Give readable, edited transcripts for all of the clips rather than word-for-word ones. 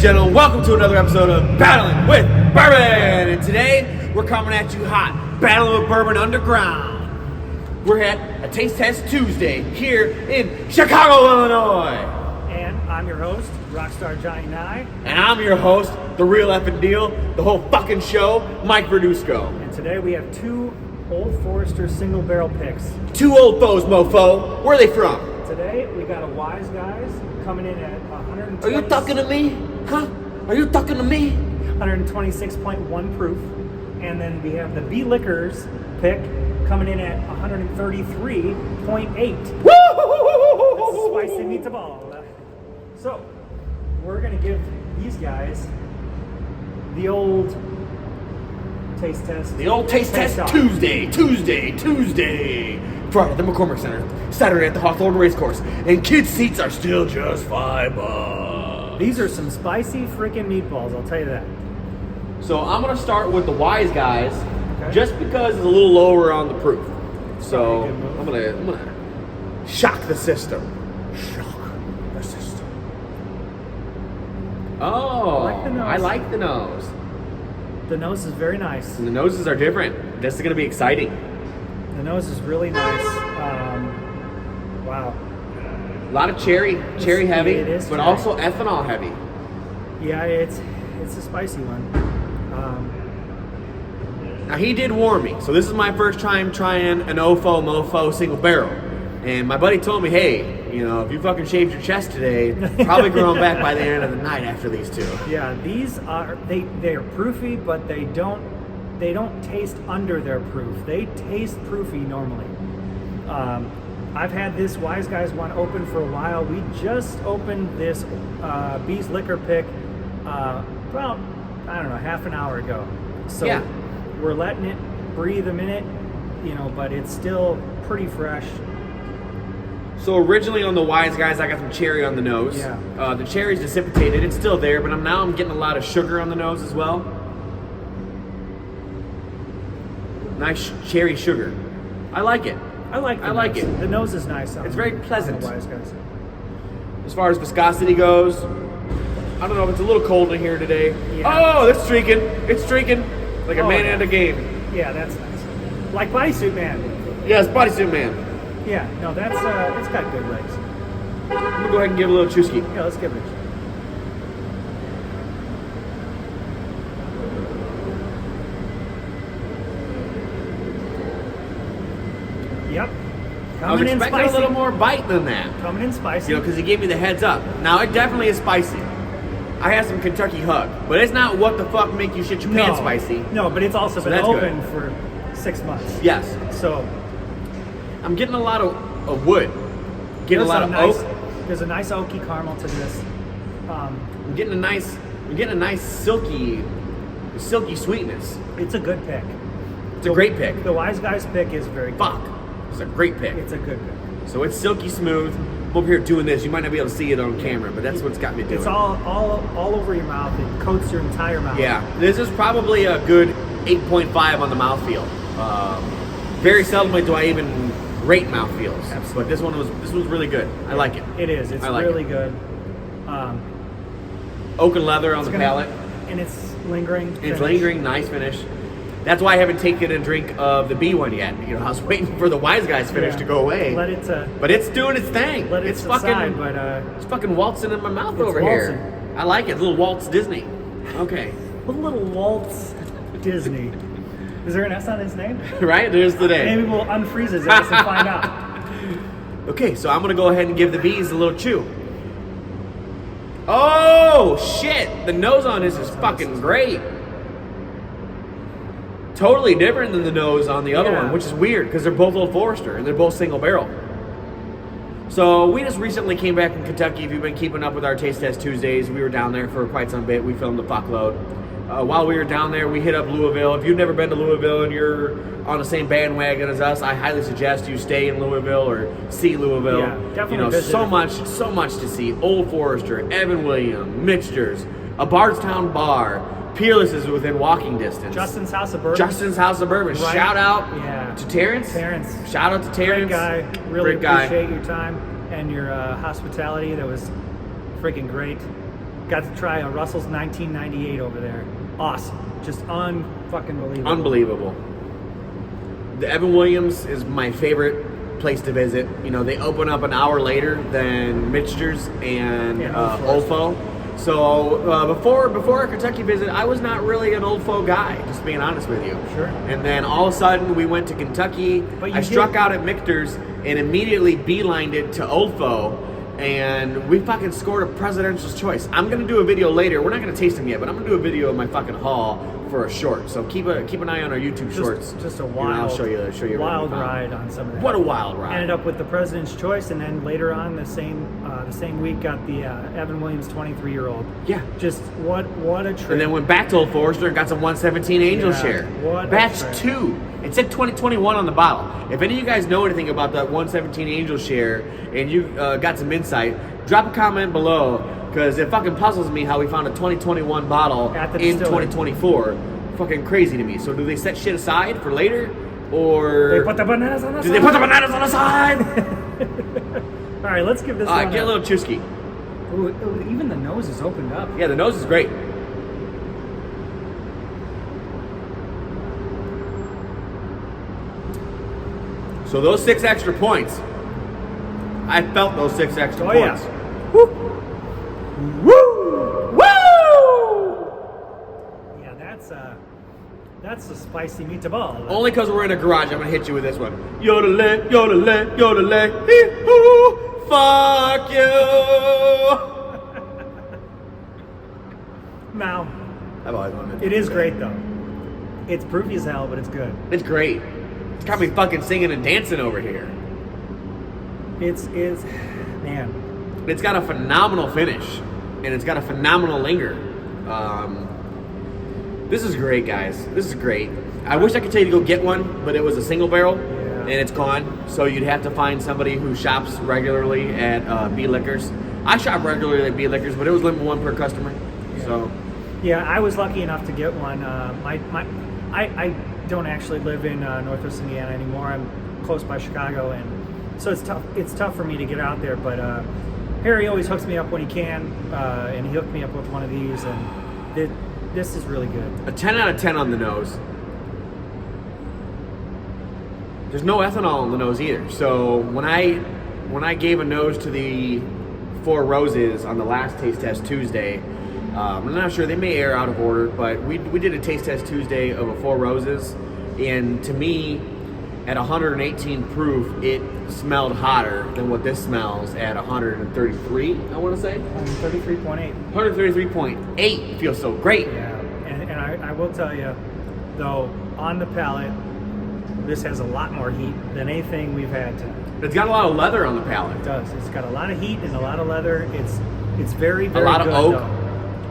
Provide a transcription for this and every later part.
and gentlemen, welcome to another episode of Battling with Bourbon. And today, we're coming at you hot, Battling with Bourbon Underground. We're at a Taste Test Tuesday here in Chicago, Illinois. And I'm your host, Rockstar Johnny Nye. And I'm your host, the real effing deal, the whole fucking show, Mike Verdusco. And today we have two Old Forester single barrel picks. Two old foes, mofo. Where are they from? Today we got a Wise Guys coming in at 120. Are you talking to me? Huh? Are you talking to me? 126.1 proof. And then we have the B Liquors pick coming in at 133.8. Woo! That's spicy meatball. So, we're going to give these guys the old taste test. The old taste test Tuesday. Friday at the McCormick Center, Saturday at the Hawthorne Racecourse, and kids' seats are still just $5. These are some spicy freaking meatballs, I'll tell you that. So I'm gonna start with the Wise Guys, Okay. just because it's a little lower on the proof. So Probably a good I'm gonna shock the system. Shock the system. Oh, I like the nose. The nose is very nice. And the noses are different. This is gonna be exciting. The nose is really nice. Wow. A lot of cherry heavy, it is but cherry. also ethanol heavy. Yeah, it's a spicy one. Now he did warn me, so this is my first time trying an OFO Mofo single barrel. And my buddy told me, hey, you know, if you fucking shaved your chest today, probably growing back by the end of the night after these two. Yeah, these are they're proofy, but they don't taste under their proof. They taste proofy normally. I've had this Wise Guys one open for a while. We just opened this Bee's Liquor pick about, I don't know, half an hour ago. So yeah. We're letting it breathe a minute, you know, but it's still pretty fresh. So originally on the Wise Guys, I got some cherry on the nose. Yeah. The cherry's dissipated. It's still there, but now I'm getting a lot of sugar on the nose as well. Nice cherry sugar. I like it. I like it. The nose is nice. It's very pleasant. On the Wise Guys. As far as viscosity goes, I don't know if it's a little cold in here today. Yeah. Oh, it's streaking. It's streaking like a man yeah. at a game. Yeah, that's nice. Like Bodysuit Man. Yes, Bodysuit Man. Yeah, no, that's it's got good legs. I'm gonna go ahead and give it a little chusky. Yeah, let's give it. Yep. I was expecting a little more bite than that. Coming in spicy. You know, because he gave me the heads up. Now, it definitely is spicy. I had some Kentucky Hug, but it's not what the fuck make you shit your pants spicy. No, but it's also been that's open for 6 months. Yes. So I'm getting a lot of wood. Getting a lot of oak. There's a nice oaky caramel to this. I'm getting a nice silky sweetness. It's a good pick. It's a great pick. The Wise Guys pick is very good. Fuck. It's a great pick. It's a good pick. So it's silky smooth. I'm over here doing this. You might not be able to see it on camera, but that's what's got me doing. It's all over your mouth. It coats your entire mouth. Yeah. This is probably a good 8.5 on the mouthfeel. Very seldomly do I even rate mouthfeels. Absolutely. But this was really good. I like it. It is. It's like really it. good. Oak and leather on the palate. And it's lingering. It's lingering. Nice finish. That's why I haven't taken a drink of the B one yet. You know, I was waiting for the Wise Guys finish to go away. Let it. But it's doing its thing. It's fucking. But it's fucking waltzing in my mouth over waltzing. here. I like it. Little Waltz Disney. Okay. A little Waltz Disney. Is there an S on his name? Right? There's the name. Maybe we'll unfreeze his ass and find out. Okay, so I'm gonna go ahead and give the bees a little chew. Oh shit! The nose on this is fucking great. Totally different than the nose on the other one, which is weird because they're both Old Forester and they're both single barrel. So we just recently came back from Kentucky. If you've been keeping up with our Taste Test Tuesdays, we were down there for quite some bit. We filmed the fuckload. While we were down there, we hit up Louisville. If you've never been to Louisville and you're on the same bandwagon as us, I highly suggest you stay in Louisville or see Louisville. Yeah, definitely you know, visit. so much to see. Old Forester, Evan William, Mixtures, a Bardstown bar. Peerless is within walking distance. Justin's House of Bourbon. Justin's House of Bourbon. Right. Shout out Yeah. to Terrence. Terrence. Shout out to Terrence. Great guy. Really Great guy. appreciate your time and your hospitality. That was freaking great. Got to try a Russell's 1998 over there. Awesome. Just unfucking-believable. Unbelievable. The Evan Williams is my favorite place to visit. You know, they open up an hour later than Mitchell's and Olfo. So before our Kentucky visit, I was not really an Olfo guy, just being honest with you. Sure. And then all of a sudden we went to Kentucky. I struck out at Michter's and immediately beelined it to Olfo. And we fucking scored a presidential choice. I'm gonna do a video later. We're not gonna taste them yet, but I'm gonna do a video of my fucking haul for a short. So keep an eye on our YouTube shorts. Just a wild, I'll show you wild ride on some of that. What a wild ride! Ended up with the President's Choice, and then later on the same week got the Evan Williams 23-year-old. Yeah. Just what a trip. And then went back to Old Forester and got some 117 Angel Share. Batch 2. It said 2021 on the bottle. If any of you guys know anything about that 117 Angel Share and you got some insight, drop a comment below, because it fucking puzzles me how we found a 2021 bottle in 2024. Fucking crazy to me. So do they set shit aside for later, or they put the bananas on the side? Do they put the bananas on the side? All right, let's give this one. All right, get a little chusky. Ooh, even the nose is opened up. Yeah, the nose is great. So those 6 extra points, I felt those 6 extra points. Yeah. Woo! Woo! Woo! Yeah, that's a spicy meatball. Only because we're in a garage, I'm gonna hit you with this one. Yodelay, yodelay, yodelay, hee-hoo, fuck you. Now, I've always wanted it is great though. It's proofy as hell, but it's good. It's great. It's got me fucking singing and dancing over here. It's man. It's got a phenomenal finish, and it's got a phenomenal linger. This is great, guys. This is great. I wish I could tell you to go get one, but it was a single barrel, and it's gone. So you'd have to find somebody who shops regularly at B Liquors. I shop regularly at B Liquors, but it was limited 1 per customer. Yeah. So yeah, I was lucky enough to get one. I don't actually live in Northwest Indiana anymore. I'm close by Chicago, and so it's tough. It's tough for me to get out there. But Harry always hooks me up when he can, and he hooked me up with one of these, and this is really good. A 10 out of 10 on the nose. There's no ethanol in the nose either. So when I gave a nose to the 4 Roses on the last taste test Tuesday, I'm not sure, they may air out of order, but we did a taste test Tuesday of a 4 Roses, and to me, at 118 proof, it smelled hotter than what this smells at 133, I want to say. 133.8. 133.8 feels so great. Yeah, and I will tell you, though, on the palate, this has a lot more heat than anything we've had tonight. It's got a lot of leather on the palate. It does. It's got a lot of heat and a lot of leather. It's very, very good. A lot of oak. Though.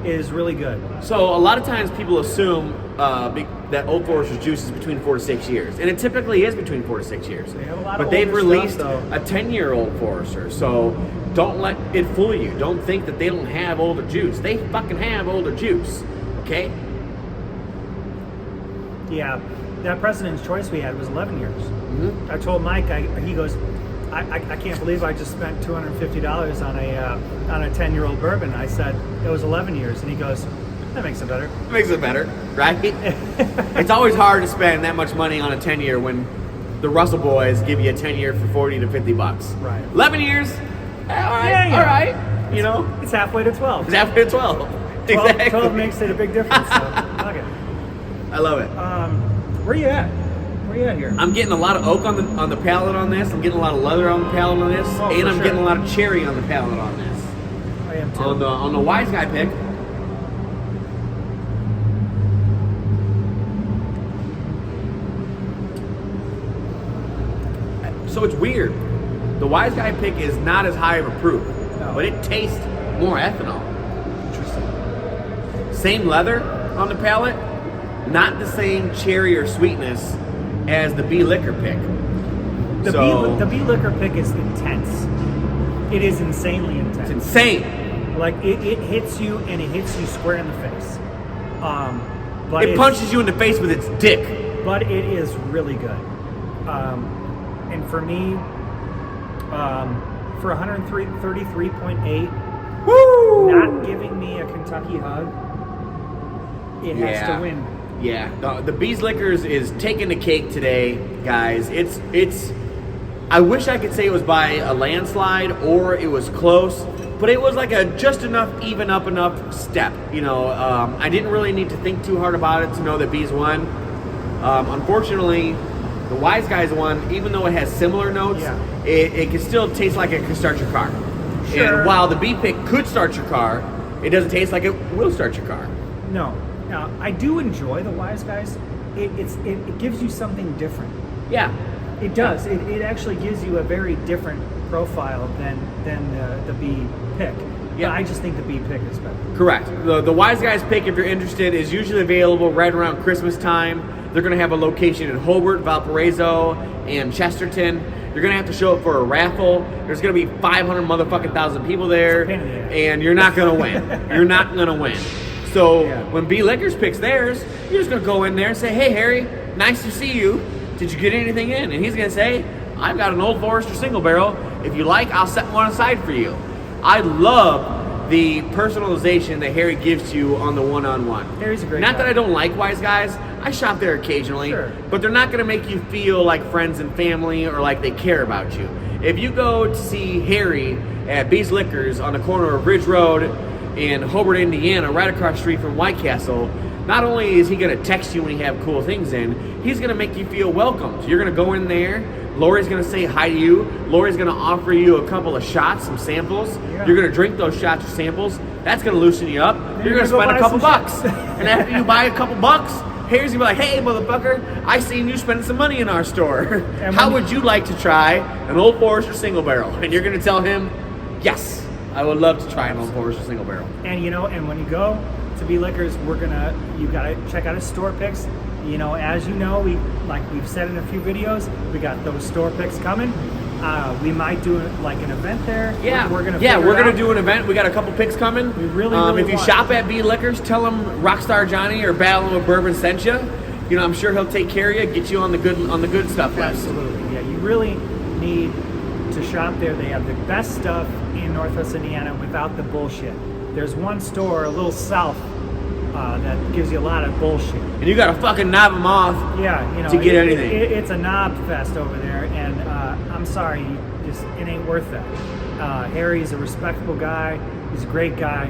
It is really good. So a lot of times people assume that Old Forester's juice is between 4 to 6 years, and it typically is between 4 to 6 years. They have a lot but of they've older released stuff, a 10-year-old Forester, so don't let it fool you. Don't think that they don't have older juice. They fucking have older juice, okay? Yeah, that President's Choice we had was 11 years. Mm-hmm. I told Mike, he goes, I can't believe I just spent $250 on a 10-year-old bourbon. I said, it was 11 years. And he goes, that makes it better. It makes it better, right? It's always hard to spend that much money on a 10-year when the Russell boys give you a 10-year for 40 to 50 bucks. Right. 11 years, all right, all right. You know? It's halfway to 12. It's halfway to 12. 12, Exactly. 12 makes it a big difference. So, fuck it. I love it. Where you at? Where you at here? I'm getting a lot of oak on the palate on this. I'm getting a lot of leather on the palate on this, and I'm getting a lot of cherry on the palate on this. I am too. On the Wise Guy pick. So it's weird. The Wise Guy pick is not as high of a proof, but it tastes more ethanol. Interesting. Same leather on the palate, not the same cherry or sweetness as the B Liquor pick. The B Liquor pick is intense. It is insanely intense. It's insane. Like it hits you, and it hits you square in the face. But it punches you in the face with its dick. But it is really good. And for me, for 133.8, woo! not giving me a Kentucky hug. It has to win. Yeah, the Bees Liquors is taking the cake today, guys. It's. I wish I could say it was by a landslide or it was close, but it was like a just enough, even up enough step. You know, I didn't really need to think too hard about it to know that Bees won. Unfortunately, the Wise Guys won, even though it has similar notes. It can still taste like it can start your car. Sure. And while the Bee Pick could start your car, it doesn't taste like it will start your car. No. Now, I do enjoy the Wise Guys. It gives you something different. Yeah. It does. It actually gives you a very different profile than the Bee Pick. Yeah. But I just think the Bee Pick is better. Correct. The Wise Guys Pick, if you're interested, is usually available right around Christmas time. They're going to have a location in Hobart, Valparaiso, and Chesterton. You're going to have to show up for a raffle. There's going to be 500 motherfucking thousand people there, and you're not going to win. You're not going to win. So when B Liquors picks theirs, you're just going to go in there and say, hey, Harry, nice to see you. Did you get anything in? And he's going to say, I've got an Old Forester Single Barrel. If you like, I'll set one aside for you. I love the personalization that Harry gives you on the one-on-one. Harry's a great Not guy. that I don't like Wise Guys. I shop there occasionally. Sure. But they're not going to make you feel like friends and family or like they care about you. If you go to see Harry at Bees Liquors on the corner of Ridge Road in Hobart, Indiana, right across the street from White Castle, not only is he going to text you when you have cool things in, he's going to make you feel welcome. So you're going to go in there. Lori's going to say hi to you. Lori's going to offer you a couple of shots, some samples. Yeah. You're going to drink those shots or samples. That's going to loosen you up. You're going to go spend a buy couple some bucks. shit. And after you buy a couple bucks, Harry's going to be like, hey, motherfucker, I seen you spending some money in our store. How would you like to try an Old Forester Single Barrel? And you're going to tell him, yes, I would love to try an Old Forester Single Barrel. And and when you go to B Liquors, you gotta check out his store picks. As you know, we've said in a few videos, we got those store picks coming. We might do an event there. Yeah, we're gonna do an event. We got a couple picks coming. We really if you shop at B Liquors, tell them Rockstar Johnny or Battling with Bourbon sent you. I'm sure he'll take care of you, get you on the good stuff list. Absolutely, yeah. You really need to shop there. They have the best stuff in Northwest Indiana without the bullshit. There's one store a little south that gives you a lot of bullshit. And you got to fucking knob them off to get anything. It's a knob fest over there, and I'm sorry, it ain't worth that. Harry's a respectable guy. He's a great guy.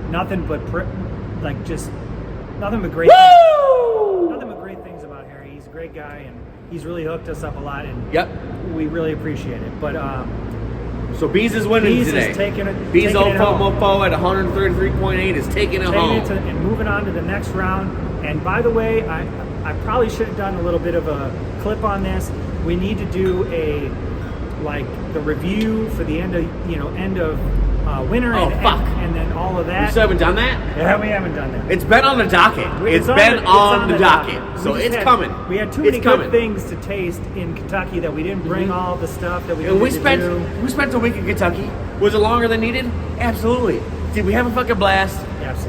Nothing but great nothing but great things about Harry. He's a great guy, and he's really hooked us up a lot, and we really appreciate it. But so Bees is winning Bees today. Is taking it. Bees taking Old it home. Mofo at 133.8 is taking it home. And moving on to the next round. And by the way, I probably should have done a little bit of a clip on this. We need to do the review for the end of winter and then all of that. You still haven't done that? Yeah, we haven't done that. It's been on the docket. It's been on the docket. So it's coming. We had too many good things to taste in Kentucky that we didn't bring all the stuff that we needed to do. We spent a week in Kentucky. Was it longer than needed? Absolutely. Did we have a fucking blast?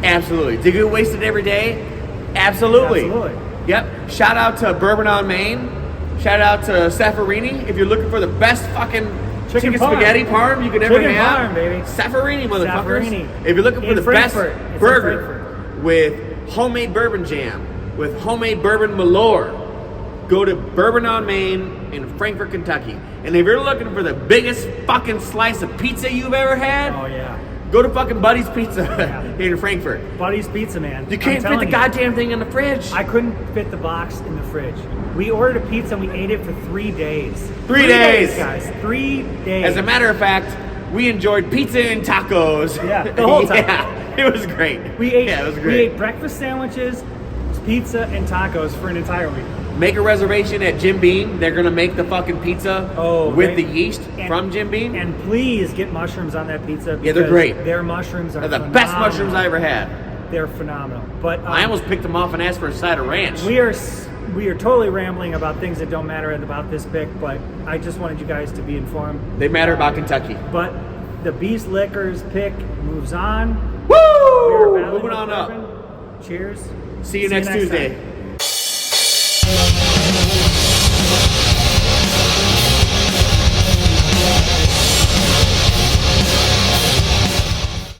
Absolutely. Did we get wasted every day? Absolutely. Yep. Shout out to Bourbon on Main. Shout out to Saffarini. If you're looking for the best fucking chicken spaghetti parm you could ever have, parm, baby. Saffarini, motherfuckers. Saffarini. If you're looking for the Frankfurt. best burger with homemade bourbon jam, with homemade bourbon malore, go to Bourbon on Main in Frankfort, Kentucky. And if you're looking for the biggest fucking slice of pizza you've ever had, go to fucking Buddy's Pizza in Frankfurt. Buddy's Pizza, man. You can't fit the goddamn thing in the fridge. I couldn't fit the box in the fridge. We ordered a pizza and we ate it for 3 days. 3 days, guys. 3 days. As a matter of fact, we enjoyed pizza and tacos. Yeah, the whole time. Yeah, it was great. It was great. We ate breakfast sandwiches, pizza, and tacos for an entire week. Make a reservation at Jim Beam. They're going to make the fucking pizza with the yeast from Jim Beam. And please get mushrooms on that pizza. Yeah, they're great. Their mushrooms are the best mushrooms I ever had. They're phenomenal. But I almost picked them off and asked for a side of ranch. We are totally rambling about things that don't matter about this pick, but I just wanted you guys to be informed. They matter about Kentucky. But the Bees Liquors pick moves on. Woo! Moving on up. Cheers. See you next Tuesday. Time.